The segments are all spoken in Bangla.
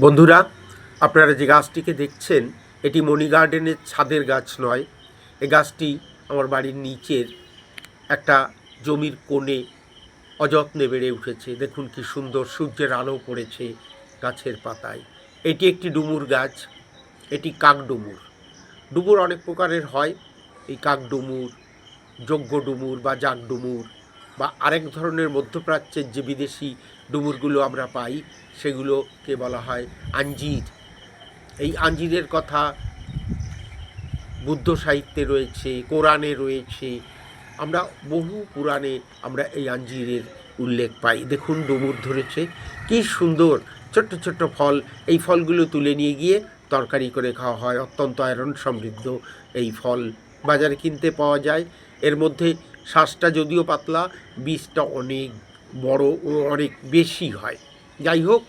বন্ধুরা, আপনারা যে গাছটিকে দেখছেন এটি মনি গার্ডেনের ছাদের গাছ নয়। এই গাছটি আমার বাড়ির নিচের একটা জমির কোণে অযত্নে বেড়ে উঠেছে। দেখুন কি সুন্দর সূর্যের আলো পড়েছে গাছের পাতায়। এটি একটি ডুমুর গাছ, এটি কাকডুমুর। ডুমুর অনেক প্রকারের হয়। এই কাকডুমুর, যজ্ঞ ডুমুর বা জাগ ডুমুর বা আরেক ধরনের মধ্যপ্রাচ্যের যে বিদেশি ডুমুরগুলো আমরা পাই সেগুলোকে বলা হয় আঞ্জির। এই আঞ্জিরের কথা বুদ্ধ সাহিত্যে রয়েছে, কোরআনে রয়েছে। আমরা বহু পুরাণে আমরা এই আঞ্জিরের উল্লেখ পাই। দেখুন ডুমুর ধরেছে, কি সুন্দর ছোট্ট ছোট্ট ফল। এই ফলগুলো তুলে নিয়ে গিয়ে তরকারি করে খাওয়া হয়। অত্যন্ত আয়রন সমৃদ্ধ এই ফল বাজারে কিনতে পাওয়া যায়। এর মধ্যে শ্বাসটা যদিও পাতলা, বীজটা অনেক বড় ও অনেক বেশি হয়। যাই হোক,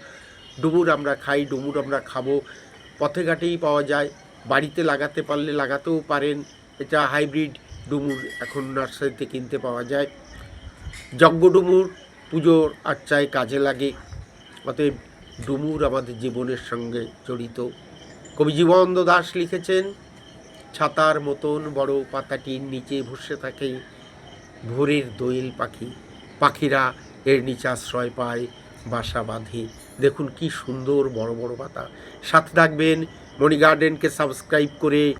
ডুমুর আমরা খাই, ডুমুর আমরা খাবো। পথে ঘাটেই পাওয়া যায়, বাড়িতে লাগাতে পারলে লাগাতেও পারেন। এটা হাইব্রিড ডুমুর এখন নার্সারিতে কিনতে পাওয়া যায়। যজ্ঞ ডুমুর পুজোর আর্চায় কাজে লাগে। অতএব ডুমুর আমাদের জীবনের সঙ্গে জড়িত। কবি জীবনানন্দ দাশ লিখেছেন, ছাতার মতন বড় পাতাটির নিচে বসে থাকে ভোরের দোয়েল পাখি। পাখিরা এর নিচে আশ্রয় পায়, বাসা বাঁধে। দেখুন কি সুন্দর বড় বড় পাতা। সাথে থাকবেন, মনি গার্ডেনকে সাবস্ক্রাইব করে।